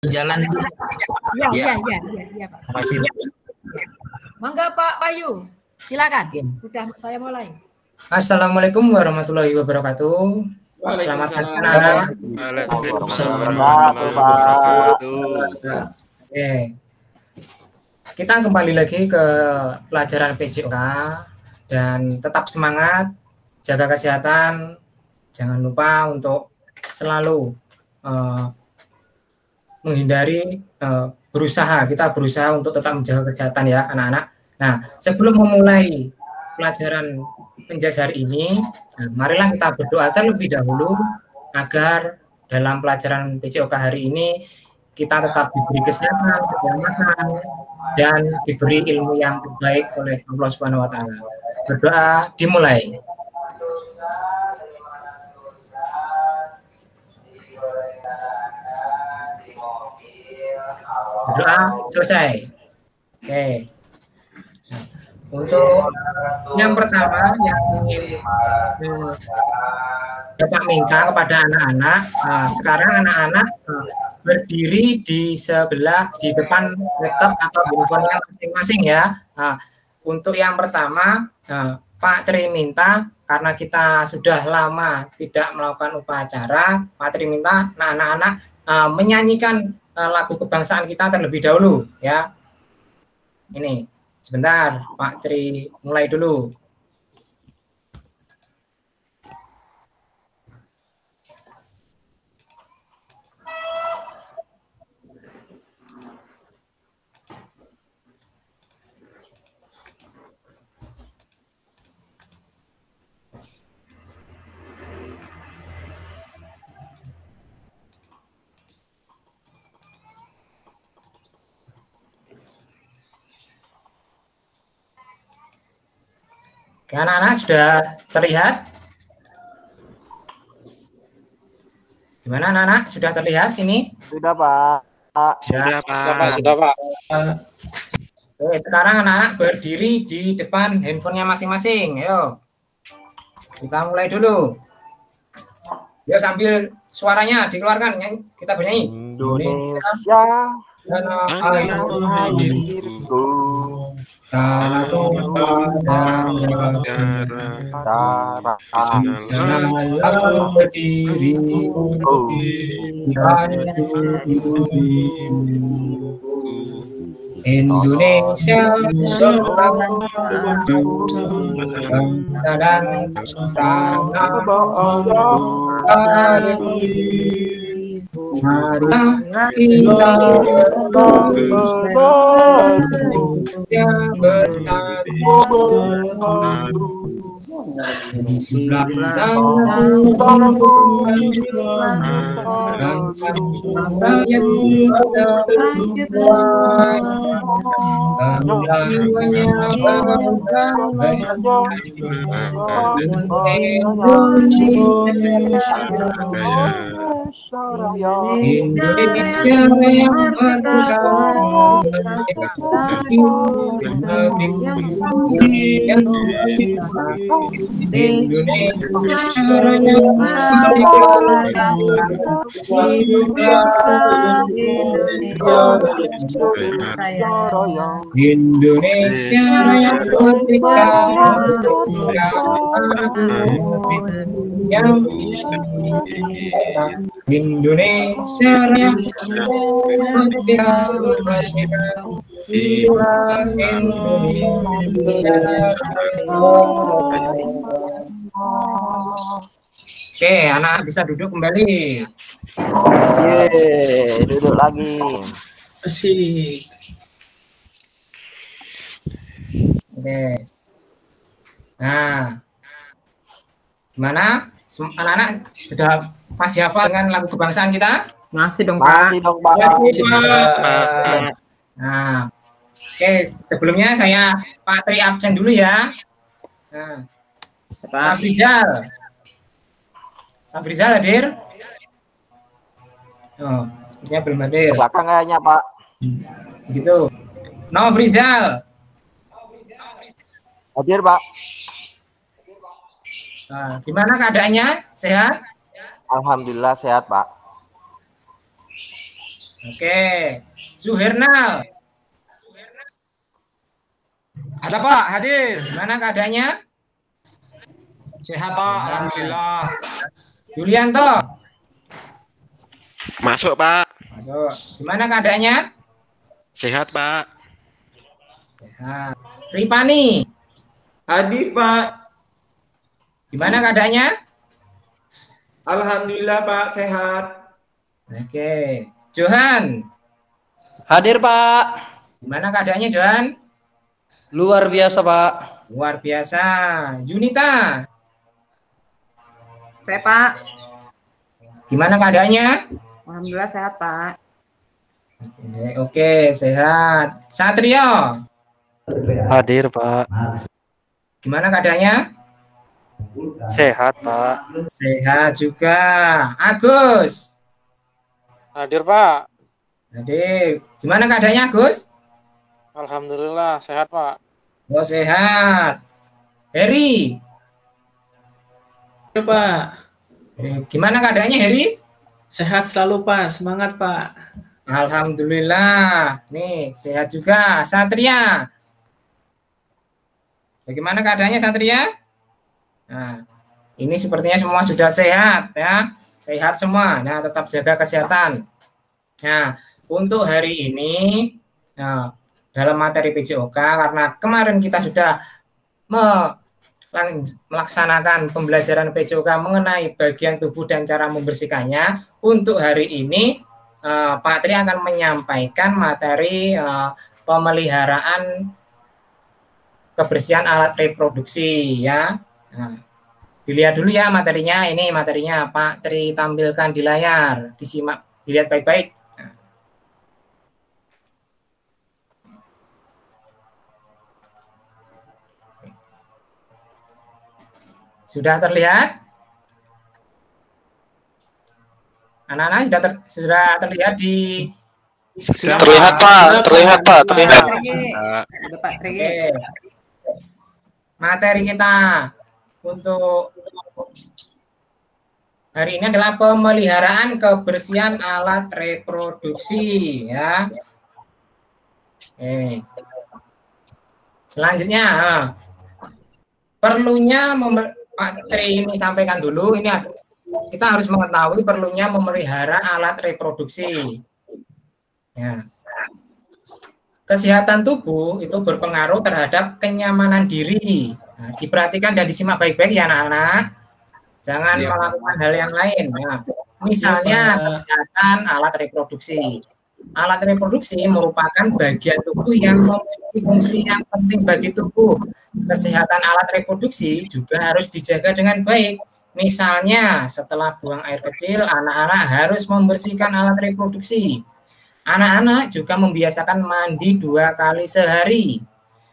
jalan itu. Iya, Pak. Masih. Mangga Pak Bayu, silakan. Sudah saya mulai. Assalamualaikum warahmatullahi wabarakatuh. Selamat pagi anak-anak. Waalaikumsalam warahmatullahi wabarakatuh. Oke. Kita kembali lagi ke pelajaran PJOK dan tetap semangat, jaga kesehatan. Jangan lupa untuk selalu menghindari kita berusaha untuk tetap menjaga kesehatan ya anak-anak. Nah, sebelum memulai pelajaran penjas hari ini, marilah kita berdoa terlebih dahulu agar dalam pelajaran PJOK hari ini kita tetap diberi kesehatan, keselamatan, dan diberi ilmu yang terbaik oleh Allah Subhanahu wa Ta'ala. Berdoa dimulai. Berdoa selesai. Oke. Untuk yang pertama yang ingin Bapak minta kepada anak-anak, sekarang anak-anak berdiri di depan laptop atau handphone masing-masing ya. Untuk yang pertama, Pak Tri minta karena kita sudah lama tidak melakukan upacara, Pak Tri minta anak-anak menyanyikan lagu kebangsaan kita terlebih dahulu ya. Ini. Sebentar, Pak Tri, mulai dulu. Oke, anak-anak sudah terlihat? Gimana anak-anak? Sudah terlihat ini? Sudah, Pak. Sudah, Pak. Oke, sekarang anak-anak berdiri di depan handphonenya masing-masing. Ayo. Kita mulai dulu. Yuk sambil suaranya dikeluarkan. Kita bernyanyi. Indonesia tanah airku. Tanah tumpah darah, selalu berdiri Indonesia seorang bangsa dan tanah airku. Marilah kita Indonesia yang merdeka, Indonesia yang merdeka, Indonesia yang merdeka, Oke, anak bisa duduk kembali. Duduk lagi. Asik. Oke. Nah, gimana? Anak-anak sudah masih hafal dengan lagu kebangsaan kita? Masih dong, Pak. Masih dong, Pak. Nah, oke, sebelumnya saya Pak Tri absen dulu ya. Nah, Safrizal hadir? Oh, sepertinya belum hadir. Belakang kayaknya, Pak. Begitu. Nofrizal. Hadir, Pak. Nah, gimana keadaannya? Sehat? Alhamdulillah sehat, Pak. Oke, Suhernal. Ada Pak, hadir. Gimana keadaannya? Sehat Pak, alhamdulillah. Yulianto. Masuk, Pak. Masuk. Gimana keadaannya? Sehat, Pak. Sehat. Ripani. Hadir Pak. Gimana keadaannya? Alhamdulillah Pak, sehat. Oke. Johan. Hadir Pak. Gimana keadaannya Johan? Luar biasa Pak. Luar biasa. Junita. Saya Pak. Gimana keadaannya? Alhamdulillah sehat Pak. Oke, sehat. Satrio. Hadir Pak. Gimana keadaannya? Sehat Pak. Sehat juga. Agus. Hadir, Pak. Hadir. Gimana keadaannya Agus? Alhamdulillah, sehat, Pak. Oh, sehat. Heri. Ya Pak, Gimana keadaannya Heri? sehat selalu Pak, semangat Pak. Alhamdulillah. Nih, sehat juga. Satria. Bagaimana keadaannya Satria? Nah, ini sepertinya semua sudah sehat ya. Sehat semua. Nah, tetap jaga kesehatan. Nah, untuk hari ini dalam materi PJOK karena kemarin kita sudah melaksanakan pembelajaran PJOK mengenai bagian tubuh dan cara membersihkannya. Untuk hari ini Pak Tri akan menyampaikan materi pemeliharaan kebersihan alat reproduksi ya. Nah, dilihat dulu ya materinya. Ini materinya Pak Tri tampilkan di layar, disimak, dilihat baik-baik. Sudah terlihat? Anak-anak sudah terlihat di Terlihat Pak, terlihat Pak, terlihat. Ada Pak Tri. Oke. Materi kita untuk hari ini adalah pemeliharaan kebersihan alat reproduksi ya. Oke. Selanjutnya perlunya Pak Tri ini sampaikan dulu, ini kita harus mengetahui perlunya memelihara alat reproduksi. Ya. Kesehatan tubuh itu berpengaruh terhadap kenyamanan diri. Nah, diperhatikan dan disimak baik-baik ya anak-anak. Jangan melakukan hal yang lain. Ya. Misalnya kesehatan alat reproduksi. Alat reproduksi merupakan bagian tubuh yang memiliki fungsi yang penting bagi tubuh. Kesehatan alat reproduksi juga harus dijaga dengan baik. Misalnya, setelah buang air kecil, anak-anak harus membersihkan alat reproduksi. Anak-anak juga membiasakan mandi 2 kali sehari.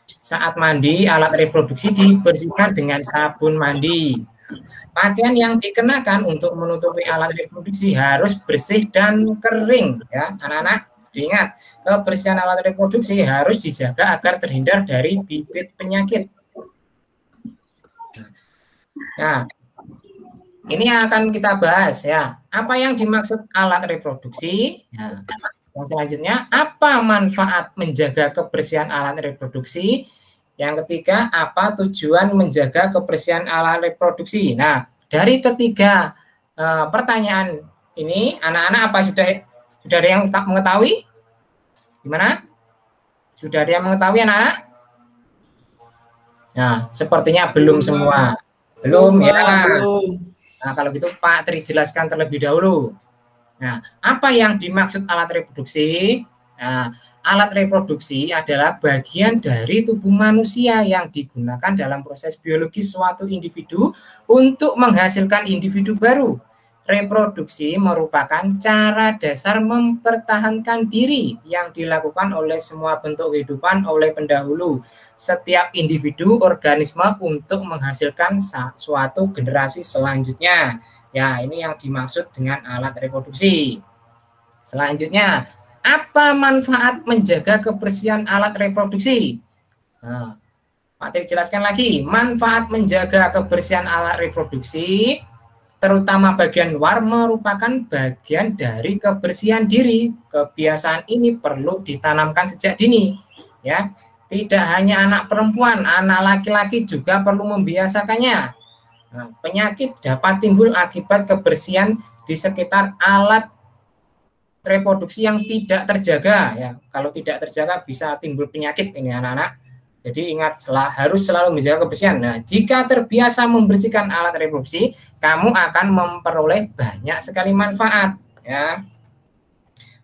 Saat mandi, alat reproduksi dibersihkan dengan sabun mandi. Pakaian yang dikenakan untuk menutupi alat reproduksi harus bersih dan kering. Ya, anak-anak, ingat, kebersihan alat reproduksi harus dijaga agar terhindar dari bibit penyakit. Nah, ini yang akan kita bahas ya. Apa yang dimaksud alat reproduksi? Nah, yang selanjutnya, apa manfaat menjaga kebersihan alat reproduksi? Yang ketiga, apa tujuan menjaga kebersihan alat reproduksi? Nah, dari ketiga pertanyaan ini, anak-anak apa sudah ada yang mengetahui? Gimana? Sudah ada yang mengetahui anak-anak? Nah, sepertinya belum semua. Belum ya. Nah, kalau gitu Pak Tri jelaskan terlebih dahulu. Nah, apa yang dimaksud alat reproduksi? Nah, alat reproduksi adalah bagian dari tubuh manusia yang digunakan dalam proses biologis suatu individu untuk menghasilkan individu baru. Reproduksi merupakan cara dasar mempertahankan diri yang dilakukan oleh semua bentuk kehidupan oleh pendahulu setiap individu organisme untuk menghasilkan suatu generasi selanjutnya. Ya, ini yang dimaksud dengan alat reproduksi. Selanjutnya, apa manfaat menjaga kebersihan alat reproduksi? Nah, Pak Tri jelaskan lagi, manfaat menjaga kebersihan alat reproduksi terutama bagian luar, merupakan bagian dari kebersihan diri. Kebiasaan ini perlu ditanamkan sejak dini, ya. Tidak hanya anak perempuan, anak laki-laki juga perlu membiasakannya. Nah, penyakit dapat timbul akibat kebersihan di sekitar alat reproduksi yang tidak terjaga, ya. Kalau tidak terjaga bisa timbul penyakit ini anak-anak. Jadi ingat, harus selalu menjaga kebersihan. Nah, jika terbiasa membersihkan alat reproduksi, kamu akan memperoleh banyak sekali manfaat, ya.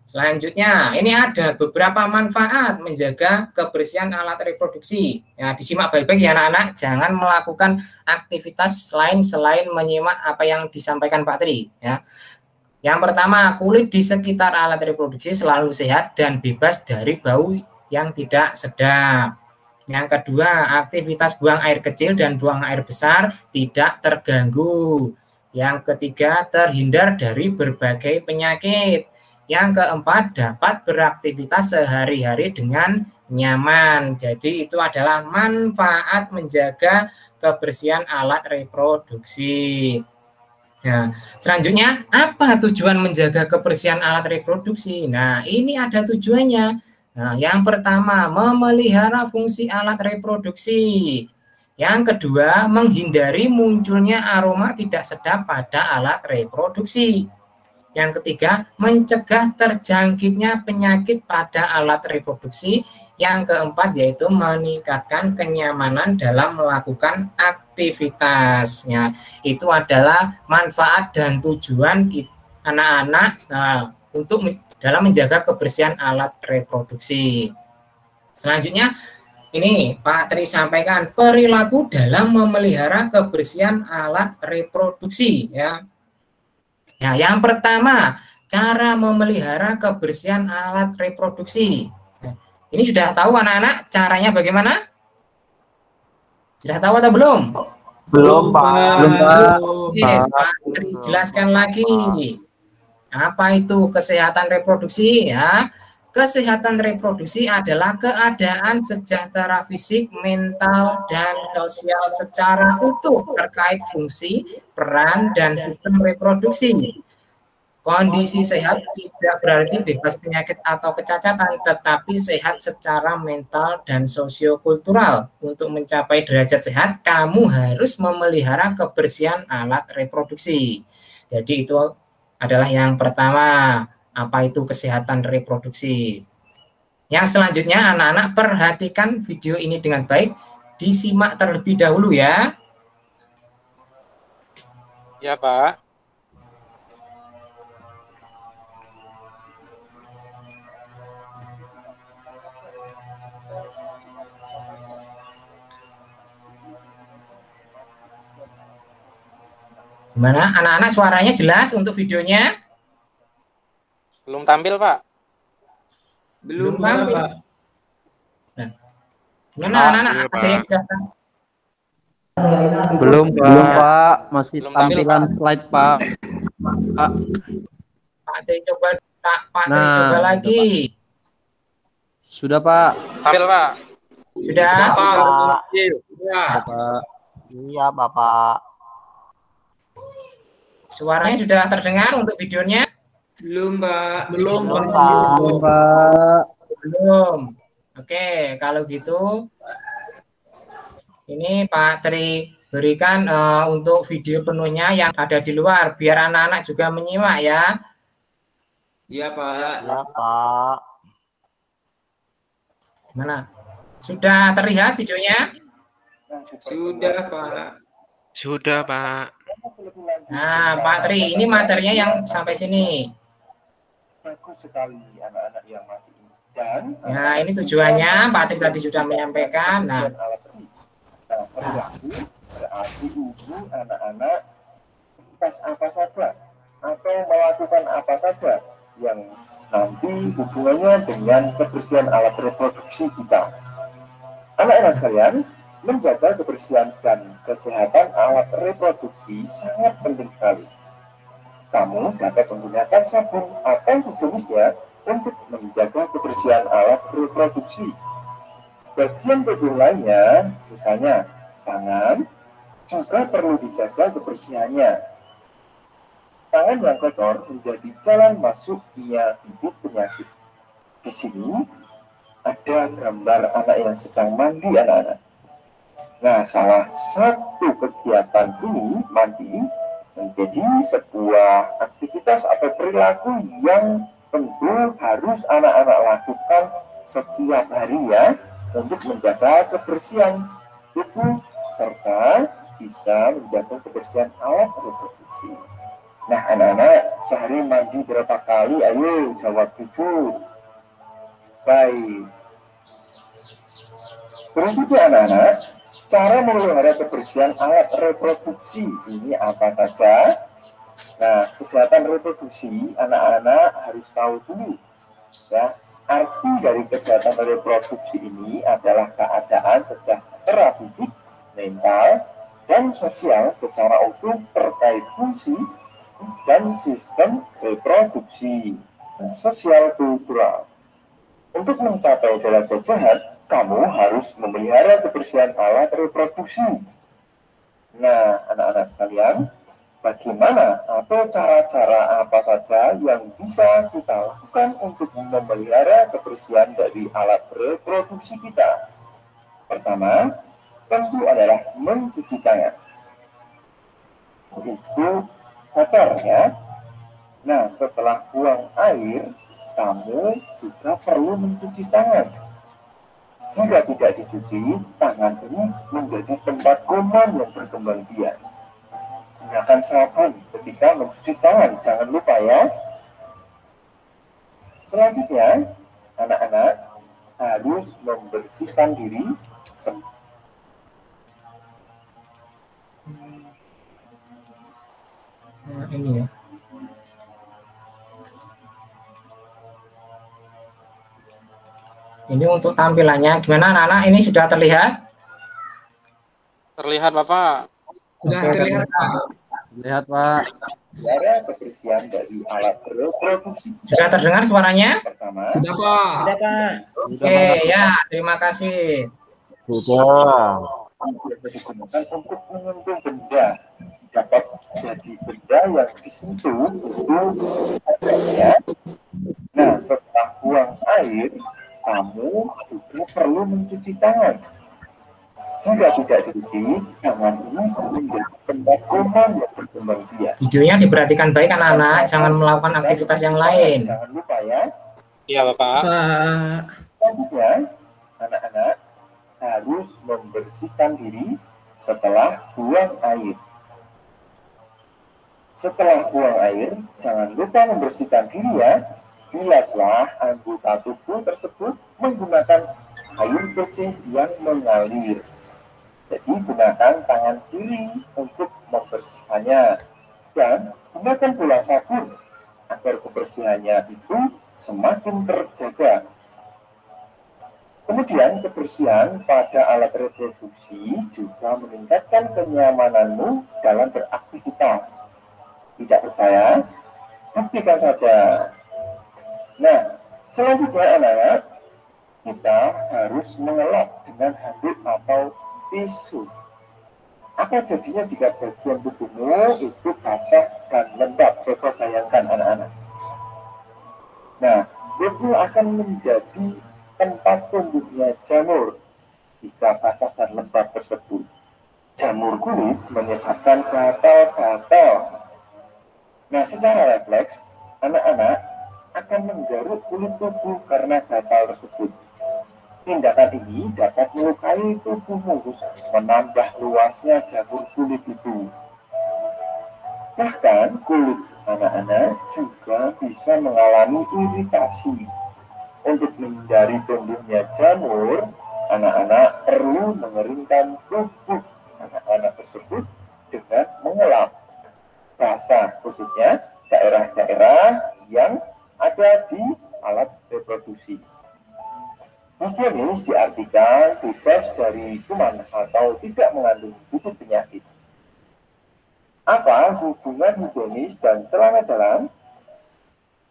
Selanjutnya, ini ada beberapa manfaat menjaga kebersihan alat reproduksi. Ya, disimak baik-baik ya anak-anak, jangan melakukan aktivitas lain selain menyimak apa yang disampaikan Pak Tri, ya. Yang pertama, kulit di sekitar alat reproduksi selalu sehat dan bebas dari bau yang tidak sedap. Yang kedua, aktivitas buang air kecil dan buang air besar tidak terganggu. Yang ketiga, terhindar dari berbagai penyakit. Yang keempat, dapat beraktivitas sehari-hari dengan nyaman. Jadi itu adalah manfaat menjaga kebersihan alat reproduksi. Nah, selanjutnya, apa tujuan menjaga kebersihan alat reproduksi? Nah, ini ada tujuannya. Nah, yang pertama, memelihara fungsi alat reproduksi. Yang kedua, menghindari munculnya aroma tidak sedap pada alat reproduksi. Yang ketiga, mencegah terjangkitnya penyakit pada alat reproduksi. Yang keempat, yaitu meningkatkan kenyamanan dalam melakukan aktivitasnya. Itu adalah manfaat dan tujuan anak-anak untuk dalam menjaga kebersihan alat reproduksi. Selanjutnya, ini Pak Tri sampaikan perilaku dalam memelihara kebersihan alat reproduksi, ya. Nah, yang pertama, cara memelihara kebersihan alat reproduksi. Nah, ini sudah tahu anak-anak caranya bagaimana? Sudah tahu atau belum? Belum, Pak. Belum, Pak. Oke, Pak Tri jelaskan lagi. Apa itu kesehatan reproduksi, ya? Kesehatan reproduksi adalah keadaan sejahtera fisik, mental, dan sosial secara utuh terkait fungsi, peran, dan sistem reproduksi. Kondisi sehat tidak berarti bebas penyakit atau kecacatan, tetapi sehat secara mental dan sosiokultural. Untuk mencapai derajat sehat, kamu harus memelihara kebersihan alat reproduksi. Jadi itu adalah yang pertama. Apa itu kesehatan reproduksi? Yang selanjutnya, anak-anak perhatikan video ini dengan baik, disimak terlebih dahulu ya. Ya, Pak. Gimana? Anak-anak suaranya jelas untuk videonya? Belum tampil, Pak. Belum, tampil. Pak. Nah, gimana anak-anak? Ada yang sudah tampil? Belum, Pak. Masih Belum tampil, tampilan Pak. slide, Pak. Pak Tri coba lagi. Sudah, Pak. Tampil, Pak. Sudah? Pak. Ya. Pak. Iya, Bapak. Suaranya sudah terdengar untuk videonya? Belum, Pak. Belum, Pak. Belum, Pak. Belum. Oke, kalau gitu ini Pak Tri berikan untuk video penuhnya yang ada di luar biar anak-anak juga menyimak ya. Iya, Pak. Iya, Pak. Gimana? Sudah terlihat videonya? Sudah, Pak. Sudah, Pak. Nah, Pak Tri, ini materinya yang sampai sini. Bagus sekali anak-anak yang masih dan Nah, ini tujuannya Pak Tri tadi sudah menyampaikan. Nah, perilaku berarti ibu anak-anak tes apa saja atau melakukan apa saja yang nanti hubungannya dengan kebersihan alat reproduksi kita. Anak-anak sekalian, menjaga kebersihan dan kesehatan alat reproduksi sangat penting sekali. Kamu dapat menggunakan sabun atau sejenisnya untuk menjaga kebersihan alat reproduksi. Bagian tubuh lainnya, misalnya tangan, juga perlu dijaga kebersihannya. tangan yang kotor menjadi jalan masuknya bibit penyakit. Di sini ada gambar anak yang sedang mandi, anak-anak. Nah, salah satu kegiatan ini, mandi, menjadi sebuah aktivitas atau perilaku yang tentu harus anak-anak lakukan setiap hari ya, untuk menjaga kebersihan tubuh serta bisa menjaga kebersihan alat reproduksi. Nah, anak-anak, sehari mandi berapa kali? Ayo jawab jujur. Baik. Berikutnya anak-anak, cara memelihara kebersihan alat reproduksi ini apa saja? Nah, kesehatan reproduksi anak-anak harus tahu dulu ya. Arti dari kesehatan reproduksi ini adalah keadaan sejahtera fisik, mental, dan sosial secara utuh terkait fungsi dan sistem reproduksi sosial kultural. Untuk mencapai derajat sehat, kamu harus memelihara kebersihan alat reproduksi. Nah, anak-anak sekalian, bagaimana atau cara-cara apa saja yang bisa kita lakukan untuk memelihara kebersihan dari alat reproduksi kita? Pertama, tentu adalah mencuci tangan. Itu kotor ya. Nah, setelah buang air, kamu juga perlu mencuci tangan. Jika tidak dicuci, tangan ini menjadi tempat kuman yang berkembang biak. Gunakan sabun ketika mencuci tangan, jangan lupa ya. Selanjutnya, anak-anak harus membersihkan diri. Nah, ini ya. Ini untuk tampilannya. Gimana anak-anak? Ini sudah terlihat? Terlihat, Bapak. Sudah terlihat, Pak. Lihat, Pak. Memelihara kebersihan dari alat reproduksi. Sudah terdengar suaranya? Pertama. Sudah, Pak. Sudah, Pak. Oke, ya. Terima kasih. Sudah. Biasa digunakan untuk menyentuh benda. Dapat jadi benda yang disentuh itu ya. Nah, setelah buang air, kamu juga perlu mencuci tangan. Jika tidak dicuci, tangan ini menjadi tempat kuman yang berkembang biak. Videonya diperhatikan baik anak-anak, jangan melakukan aktivitas yang lain. Jangan lupa ya. Iya, Bapak. Selanjutnya, anak-anak harus membersihkan diri setelah buang air. Setelah buang air, jangan lupa membersihkan diri ya. Bilaslah anggota tubuh tersebut menggunakan air bersih yang mengalir. Jadi gunakan tangan kiri untuk membersihkannya dan gunakan pula sabun agar kebersihannya itu semakin terjaga. Kemudian kebersihan pada alat reproduksi juga meningkatkan kenyamananmu dalam beraktivitas. Tidak percaya? Buktikan saja. Nah, selanjutnya anak-anak, kita harus mengelap dengan handuk atau tisu. Apa jadinya jika bagian tubuhmu itu basah dan lembab? Coba bayangkan anak-anak. Nah, itu akan menjadi tempat tumbuhnya jamur jika basah dan lembab tersebut. Jamur kulit menyebabkan gatal-gatal. Nah, secara refleks, anak-anak akan menggaruk kulit tubuh karena gatal tersebut. Tindakan ini dapat melukai tubuhmu, menambah luasnya jamur kulit itu. Bahkan kulit anak-anak juga bisa mengalami iritasi. Untuk menghindari tumbuhnya jamur, anak-anak perlu mengeringkan tubuh anak-anak tersebut dengan mengelap basah, khususnya daerah-daerah yang ada di alat reproduksi. Higienis diartikan bebas dari kuman atau tidak mengandung bibit penyakit. Apa hubungan higienis dan celana dalam?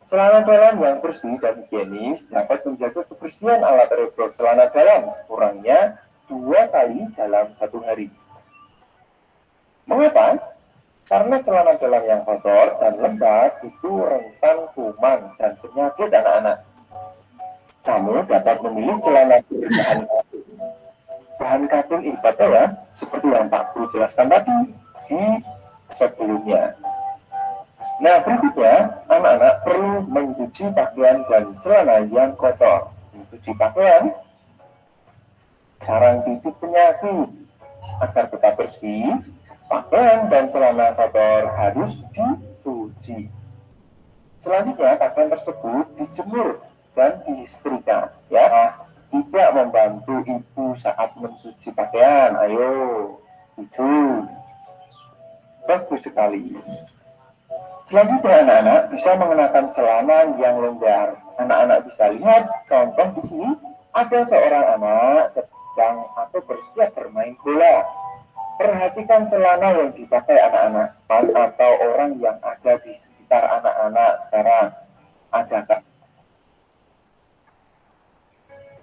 Celana dalam yang bersih dan higienis dapat menjaga kebersihan alat reproduksi celana dalam kurangnya 2 kali dalam 1 hari. Mengapa? Karena celana dalam yang kotor dan lembab itu rentan kuman dan penyakit anak-anak. Kamu dapat memilih celana bahan katun ibadah ya, seperti yang Pak Guru jelaskan tadi di sebelumnya. Nah, berikutnya, anak-anak perlu mencuci pakaian dan celana yang kotor. Mencuci pakaian, sarang titik penyakit. Agar tetap bersih, pakaian dan celana kotor harus dicuci. Selanjutnya, pakaian tersebut dijemur dan diistrikan. Ya, tidak membantu ibu saat mencuci pakaian. Ayo, tujuh. Bagus sekali. Selanjutnya anak-anak bisa mengenakan celana yang longgar. Anak-anak bisa lihat contoh di sini ada seorang anak sedang atau bersiap bermain bola. Perhatikan celana yang dipakai anak-anak atau orang yang ada di sekitar anak-anak sekarang. Adakah?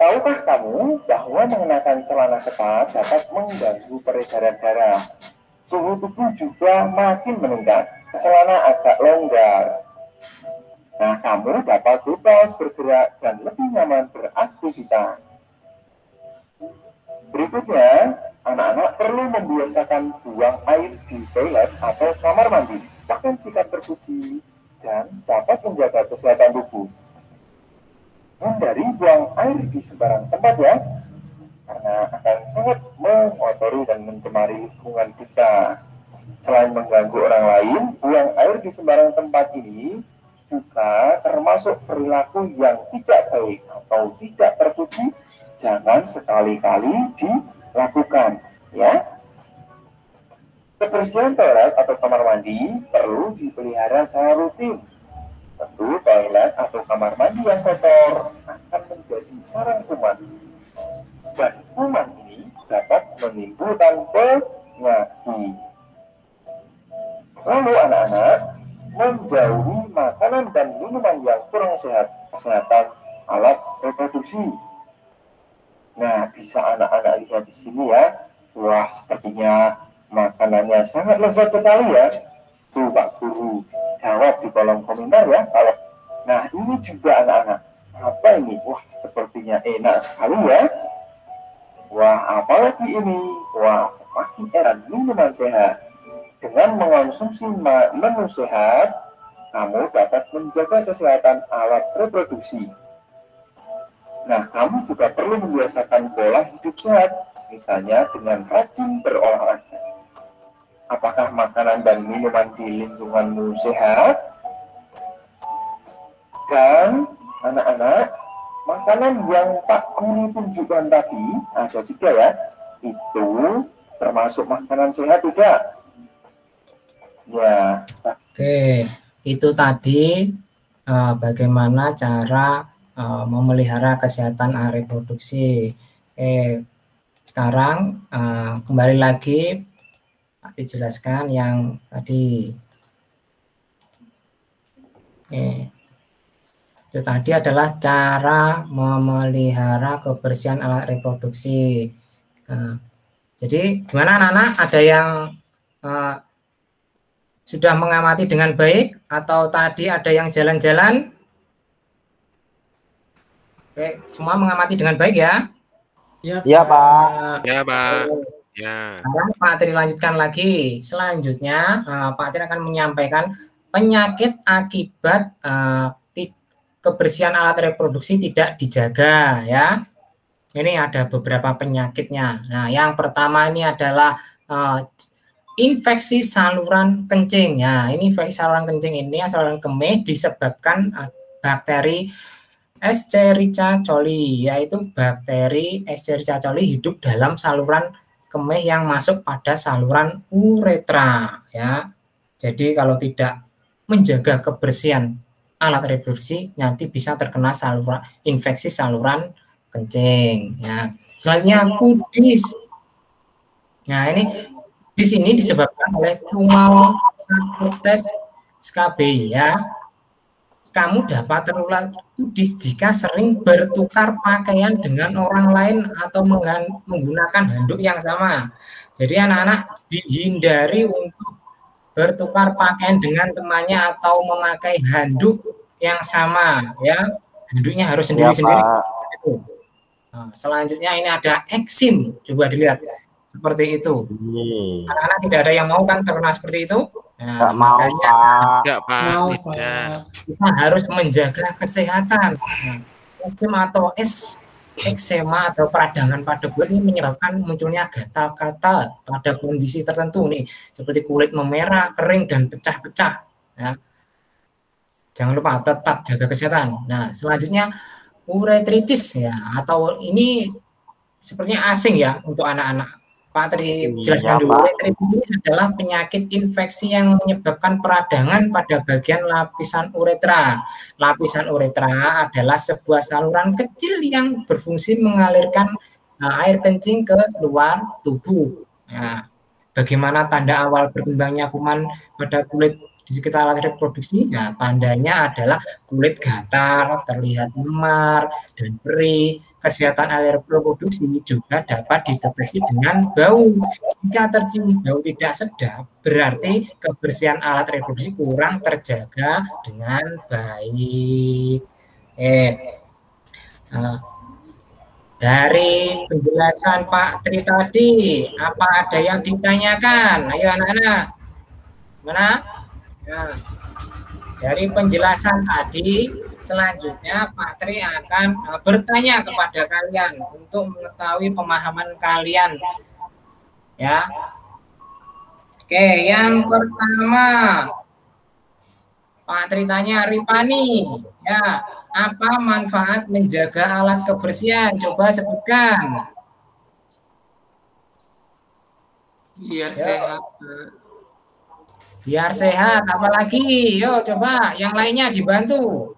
Tahukah kamu bahwa mengenakan celana ketat dapat mengganggu peredaran darah? Suhu tubuh juga makin meningkat. Celana agak longgar. Nah, kamu dapat bebas bergerak dan lebih nyaman beraktivitas. Berikutnya, anak-anak perlu membiasakan buang air di toilet atau kamar mandi, bahkan sikat terpuji, dan dapat menjaga kesehatan tubuh. Hindari buang air di sembarang tempat ya, karena akan sangat mengotori dan mencemari lingkungan kita. Selain mengganggu orang lain, buang air di sembarang tempat ini juga termasuk perilaku yang tidak baik atau tidak terpuji. Jangan sekali-kali dilakukan, ya. Kebersihan toilet atau kamar mandi perlu dipelihara secara rutin. Tentu toilet atau kamar mandi yang kotor akan menjadi sarang kuman. Dan kuman ini dapat menimbulkan penyakit. Lalu anak-anak menjauhi makanan dan minuman yang kurang sehat, kesehatan alat reproduksi. Nah, bisa anak-anak lihat di sini ya. Wah, sepertinya makanannya sangat lezat sekali ya. Tuh Pak Guru jawab di kolom komentar ya. Kalau nah ini juga anak-anak. Apa ini? Wah, sepertinya enak sekali ya. Wah, apalagi ini? Wah, semakin erat minuman sehat. Dengan mengonsumsi menu sehat, kamu dapat menjaga kesehatan alat reproduksi. Nah, kamu juga perlu membiasakan pola hidup sehat, misalnya dengan rajin berolahraga. Apakah makanan dan minuman di lingkunganmu sehat? Dan anak-anak, makanan yang Pak Guru tunjukkan tadi, ada juga ya, itu termasuk makanan sehat tidak? Ya. Oke, itu tadi bagaimana cara memelihara kesehatan reproduksi. Sekarang kembali lagi Pak dijelaskan yang tadi. Itu tadi adalah cara memelihara kebersihan alat reproduksi. Jadi gimana anak-anak? Ada yang sudah mengamati dengan baik atau tadi ada yang jalan-jalan? Oke, semua mengamati dengan baik ya? Iya, Pak. Ya, Pak. Ya. Sekarang Pak Tri lanjutkan lagi. Selanjutnya Pak Tri akan menyampaikan penyakit akibat kebersihan alat reproduksi tidak dijaga ya. Ini ada beberapa penyakitnya. Nah, yang pertama ini adalah infeksi saluran kencing. Ya, ini infeksi saluran kencing ini, saluran kemih disebabkan bakteri Escherichia coli, yaitu bakteri Escherichia coli hidup dalam saluran kemih yang masuk pada saluran uretra. Ya, jadi kalau tidak menjaga kebersihan alat reproduksi, nanti bisa terkena infeksi saluran kencing. Ya, selanjutnya kudis. Nah, ini di sini disebabkan oleh tumal Sarcoides scabiei ya. Kamu dapat tertular kudis jika sering bertukar pakaian dengan orang lain atau menggunakan handuk yang sama. Jadi anak-anak dihindari untuk bertukar pakaian dengan temannya atau memakai handuk yang sama, ya. Handuknya harus sendiri-sendiri. Nah, selanjutnya ini ada eksim, coba dilihat seperti itu. Anak-anak tidak ada yang mau kan terkena seperti itu? Nah, makanya kita harus menjaga kesehatan. Nah, eksim atau eksema atau peradangan pada kulit ini menyebabkan munculnya gatal-gatal pada kondisi tertentu nih, seperti kulit memerah, kering dan pecah-pecah. Ya. Jangan lupa tetap jaga kesehatan. Nah, selanjutnya uretritis ya, atau ini sepertinya asing ya untuk anak-anak. Pak Tri jelaskan dulu. Uretritis ini adalah penyakit infeksi yang menyebabkan peradangan pada bagian lapisan uretra. Lapisan uretra adalah sebuah saluran kecil yang berfungsi mengalirkan air kencing ke luar tubuh. Nah, bagaimana tanda awal berkembangnya kuman pada kulit di sekitar alat reproduksi? Nah, tandanya adalah kulit gatal, terlihat memar dan perih. Kesehatan alat reproduksi juga dapat dideteksi dengan bau. Jika tercium bau tidak sedap, berarti kebersihan alat reproduksi kurang terjaga dengan baik. Dari penjelasan Pak Tri tadi, apa ada yang ditanyakan? Ayo anak-anak. Mana? Nah, dari penjelasan tadi, selanjutnya Pak Tri akan bertanya kepada kalian untuk mengetahui pemahaman kalian. Ya. Oke, yang pertama Pak Tri tanya Ripani, ya, apa manfaat menjaga alat kebersihan? Coba sebutkan. Biar sehat. Biar sehat, apalagi? Yo, coba yang lainnya dibantu.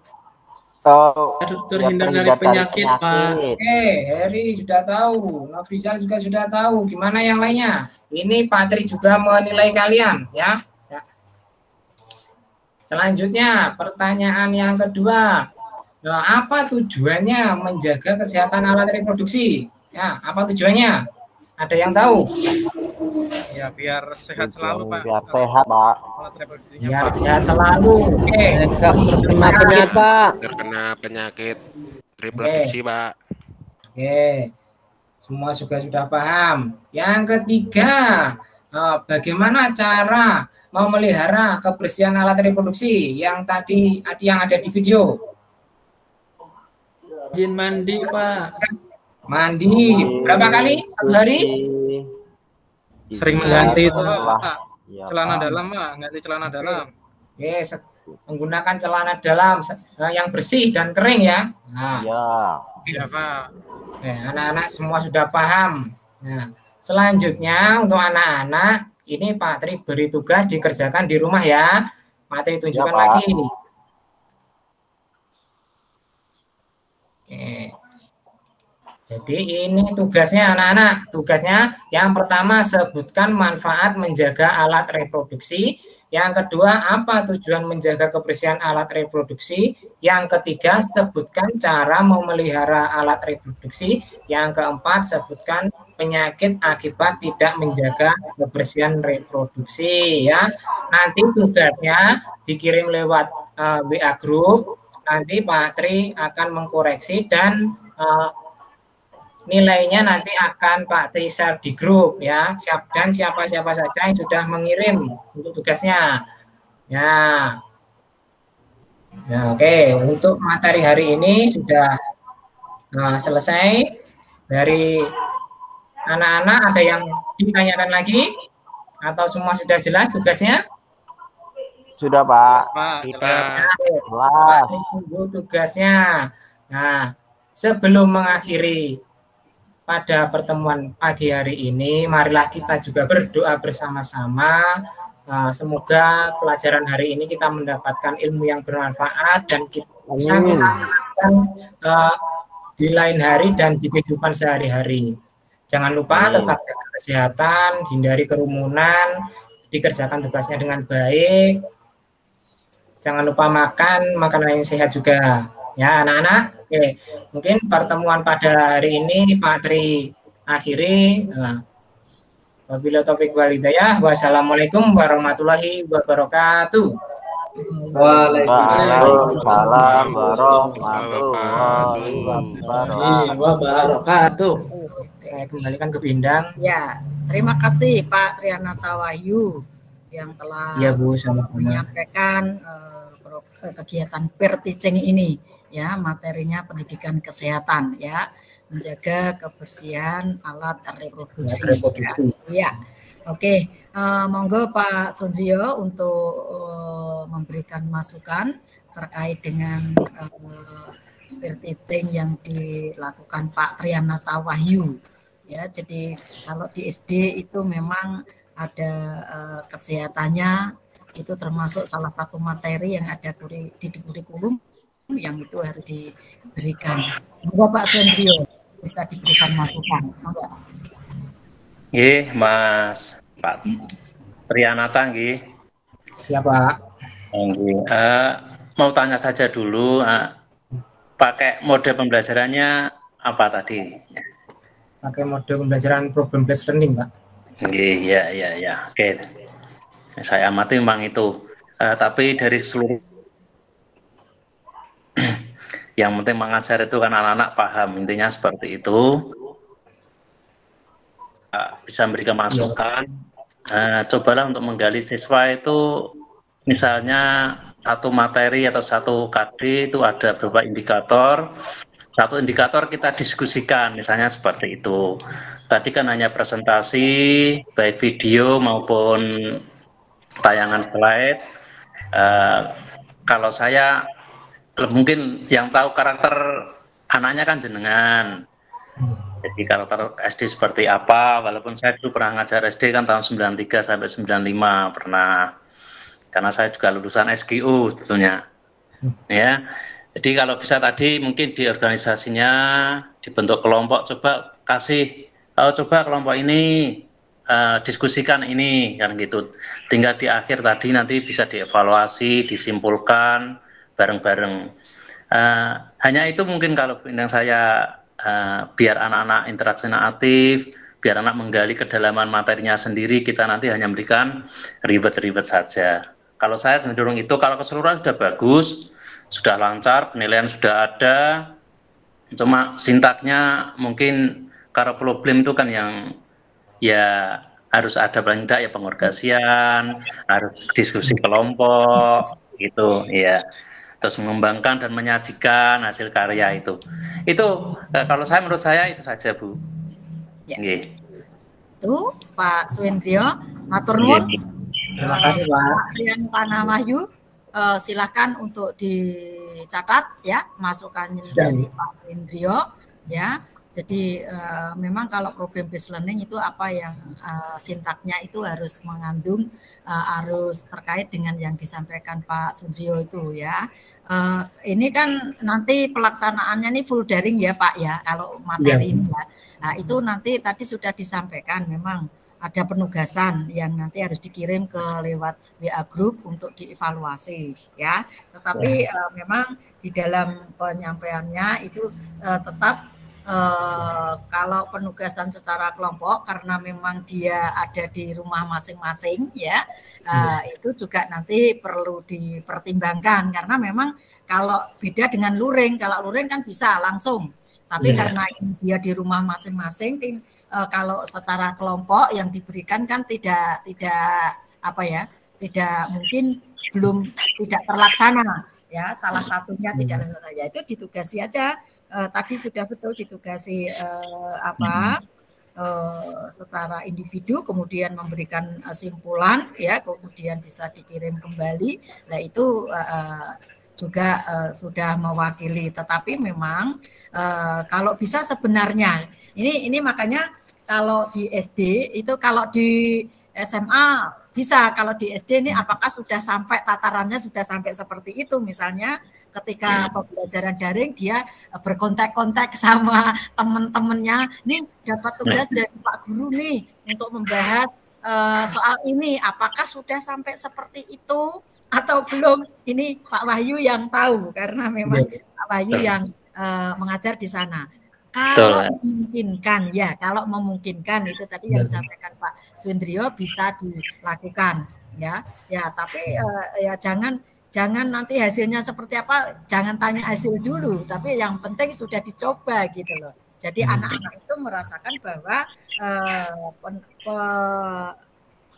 Terhindar dari penyakit, Pak. Oke, Heri sudah tahu, Nafrizal juga sudah tahu. Gimana yang lainnya? Ini Pak Tri juga menilai kalian, ya. Selanjutnya, pertanyaan yang kedua. Nah, apa tujuannya menjaga kesehatan alat reproduksi? Ya, apa tujuannya? Ada yang tahu? Ya, biar sehat selalu, Pak. Biar sehat, Pak. Alat reproduksinya, Biar Pak. sehat selalu. Oke. Terkena penyakit, Pak. Terkena penyakit reproduksi, Pak. Oke. Semua sudah paham. Yang ketiga, bagaimana cara memelihara kebersihan alat reproduksi yang tadi yang ada di video? Rajin mandi, Pak. Mandi berapa kali satu hari? Sering mengganti itu, Pak. Celana dalam, Pak. Ganti celana dalam. Yes, menggunakan celana dalam yang bersih dan kering ya. Nah, iya, Pak. Anak-anak semua sudah paham. Nah, selanjutnya untuk anak-anak ini Pak Tri beri tugas dikerjakan di rumah ya. Pak Tri tunjukkan lagi. Oke. Jadi ini tugasnya anak-anak. Tugasnya yang pertama sebutkan manfaat menjaga alat reproduksi. Yang kedua, apa tujuan menjaga kebersihan alat reproduksi. Yang ketiga, sebutkan cara memelihara alat reproduksi. Yang keempat, sebutkan penyakit akibat tidak menjaga kebersihan reproduksi. Ya, nanti tugasnya dikirim lewat WA group. Nanti Pak Tri akan mengkoreksi dan nilainya nanti akan Pak Tri share di grup ya. Dan siapa-siapa saja yang sudah mengirim untuk tugasnya. Ya. Ya, oke. Untuk materi hari ini sudah selesai. Dari anak-anak ada yang ditanyakan lagi atau semua sudah jelas tugasnya? Sudah, Pak. Pak, tunggu tugasnya. Nah, sebelum mengakhiri pada pertemuan pagi hari ini, marilah kita juga berdoa bersama-sama. Semoga pelajaran hari ini kita mendapatkan ilmu yang bermanfaat dan kita bisa melakukan di lain hari dan di kehidupan sehari-hari. Jangan lupa tetap jaga kesehatan, hindari kerumunan, dikerjakan tugasnya dengan baik. Jangan lupa makan makanan yang sehat juga. Ya, anak-anak. Oke, mungkin pertemuan pada hari ini Pak Tri akhiri. Wabillahi taufiq wal hidayah. Wassalamualaikum warahmatullahi wabarakatuh. Waalaikumsalam warahmatullahi wabarakatuh. Saya kembalikan ke Bindang. Ya, terima kasih Pak Trianata Wahyu yang telah Ya Bu, sama-sama. menyampaikan kegiatan peer teaching ini, ya, materinya pendidikan kesehatan, ya, menjaga kebersihan alat reproduksi. Ya, oke, monggo Pak Sondrio untuk memberikan masukan terkait dengan peer teaching yang dilakukan Pak Trianata Wahyu. Ya, jadi kalau di SD itu memang ada kesehatannya, itu termasuk salah satu materi yang ada di kurikulum yang itu harus diberikan. Semoga Pak Sondrio bisa diberikan masukan. Nggih, Mas Pak Trianata nggih. Siapa? Nggih. Mau tanya saja dulu, pakai mode pembelajarannya apa tadi? Pakai mode pembelajaran problem based learning, Pak. Nggih, ya. Oke. Saya amati memang itu. Tapi dari seluruh yang penting mengajar itu kan anak-anak paham, intinya seperti itu. Bisa memberikan masukan. Cobalah untuk menggali siswa itu, misalnya satu materi atau satu KD itu ada beberapa indikator. Satu indikator kita diskusikan, misalnya seperti itu. Tadi kan hanya presentasi, baik video maupun tayangan slide. Kalau saya mungkin yang tahu karakter anaknya kan jenengan. Jadi karakter SD seperti apa, walaupun saya dulu pernah ngajar SD kan tahun 93 sampai 95 pernah. Karena saya juga lulusan SGU tentunya. Ya. Jadi kalau bisa tadi mungkin di organisasinya dibentuk kelompok, coba coba kelompok ini diskusikan ini kan gitu. Tinggal di akhir tadi nanti bisa dievaluasi, disimpulkan bareng-bareng. Hanya itu mungkin kalau yang saya biar anak-anak interaksi aktif, biar anak menggali kedalaman materinya sendiri, kita nanti hanya memberikan ribet-ribet saja. Kalau saya cenderung itu, kalau keseluruhan sudah bagus, sudah lancar, penilaian sudah ada, cuma sintaknya mungkin kalau problem itu kan yang ya harus ada paling tidak ya pengorganisasian, harus diskusi kelompok gitu ya, terus mengembangkan dan menyajikan hasil karya itu kalau saya menurut saya itu saja Bu. Ya. Nggih. Itu Pak Swendrio, matur nuwun. Terima kasih Pak. Yang Tanah Wahyu, silakan untuk dicatat ya masukannya dari Pak Swendrio ya. Jadi memang kalau problem based learning itu apa yang sintaknya itu harus mengandung harus terkait dengan yang disampaikan Pak Sundrio itu ya. Ini kan nanti pelaksanaannya ini full daring ya Pak ya kalau materi ini ya. Nah, itu nanti tadi sudah disampaikan memang ada penugasan yang nanti harus dikirim ke lewat WA group untuk dievaluasi ya. Tetapi memang di dalam penyampaiannya itu tetap kalau penugasan secara kelompok karena memang dia ada di rumah masing-masing ya, itu juga nanti perlu dipertimbangkan karena memang kalau beda dengan luring, kalau luring kan bisa langsung, tapi karena dia di rumah masing-masing, kalau secara kelompok yang diberikan kan tidak mungkin belum tidak terlaksana ya, salah satunya tidak terlaksana ya itu ditugasi aja. Tadi sudah betul ditugasi secara individu, kemudian memberikan simpulan ya, kemudian bisa dikirim kembali. Nah itu juga sudah mewakili. Tetapi memang kalau bisa sebenarnya ini makanya kalau di SD itu, kalau di SMA bisa, kalau di SD ini apakah sudah sampai tatarannya sudah sampai seperti itu, misalnya ketika pembelajaran daring dia berkontak-kontak sama teman-temannya, nih dapat tugas dari Pak Guru nih untuk membahas soal ini, apakah sudah sampai seperti itu atau belum? Ini Pak Wahyu yang tahu karena memang Pak Wahyu yang mengajar di sana. Kalau memungkinkan, ya kalau memungkinkan itu tadi yang disampaikan Pak Swindrio bisa dilakukan, ya. Ya, tapi ya jangan nanti hasilnya seperti apa, jangan tanya hasil dulu, tapi yang penting sudah dicoba gitu loh. Jadi anak-anak itu merasakan bahwa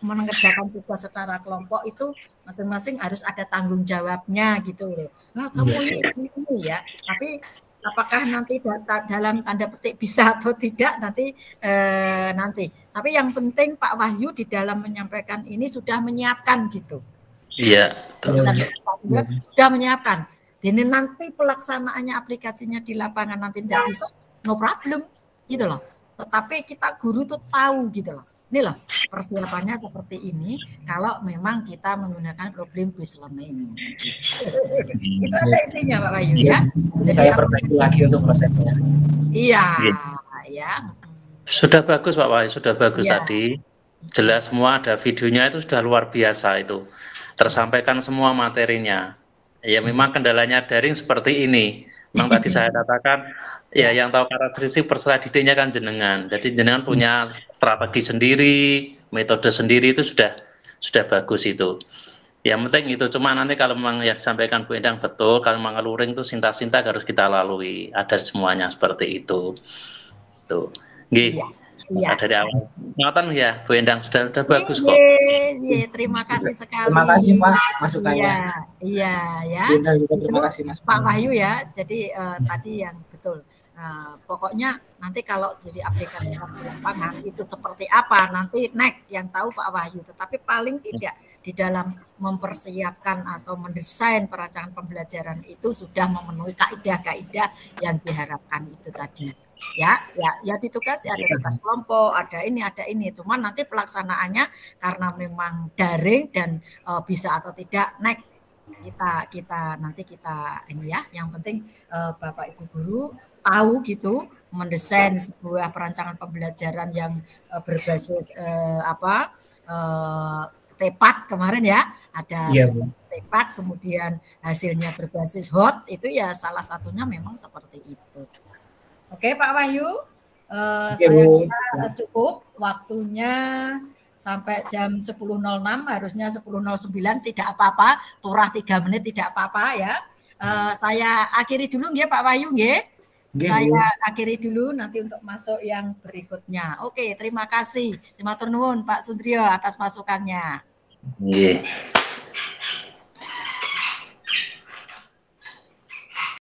mengerjakan tugas secara kelompok itu masing-masing harus ada tanggung jawabnya gitu loh. Wah, kamu ini ya, tapi apakah nanti dalam tanda petik bisa atau tidak nanti. Tapi yang penting Pak Wahyu di dalam menyampaikan ini sudah menyiapkan gitu. Iya. Sudah menyiapkan. Jadi nanti pelaksanaannya aplikasinya di lapangan nanti tidak bisa, no problem gitu loh. Tetapi kita guru tuh tahu gitu loh. Ini loh persiapannya seperti ini kalau memang kita menggunakan problem based learning. Itu aja intinya Pak Wahyu ya. Jadi saya perbaiki lagi untuk prosesnya. Iya, ya. Sudah bagus Pak Wahyu, sudah bagus tadi. Jelas semua, ada videonya itu sudah luar biasa itu. Tersampaikan semua materinya. Ya memang kendalanya daring seperti ini. Memang tadi saya katakan ya yang tahu karakteristik peserta didiknya kan jenengan. Jadi jenengan punya strategi sendiri, metode sendiri itu sudah bagus itu. Yang penting itu cuma nanti kalau memang yang disampaikan Bu Endang betul, kalau memang luring itu sintak-sintak harus kita lalui. Ada semuanya seperti itu. Tuh. Nggih. Iya. Dari awal. Ngatan ya Bu Endang sudah bagus kok. Iya, terima kasih sekali. Terima kasih Pak masukannya. Iya ya. Bu Endang juga terima kasih Mas. Pak Wahyu ya. Jadi tadi yang betul. Pokoknya nanti kalau jadi aplikasi di lapangan itu seperti apa nanti next yang tahu Pak Wahyu. Tetapi paling tidak di dalam mempersiapkan atau mendesain perancangan pembelajaran itu sudah memenuhi kaidah-kaidah yang diharapkan itu tadi. Ya ditugasi, ada tugas kelompok, ada ini. Cuman nanti pelaksanaannya karena memang daring dan bisa atau tidak next kita nanti ini ya. Yang penting Bapak Ibu guru tahu gitu mendesain sebuah perancangan pembelajaran yang berbasis tepat kemarin ya, ada tepat kemudian hasilnya berbasis hot itu ya salah satunya memang seperti itu. Oke Pak Wahyu, saya kira cukup waktunya sampai jam 10.06, harusnya 10.09 tidak apa-apa, turah 3 menit tidak apa-apa ya. Saya akhiri dulu nggih Pak Wahyu nggih. Saya akhiri dulu nanti untuk masuk yang berikutnya. Oke, terima kasih. Terima kasih Pak Swindrio atas masukannya. Nggih.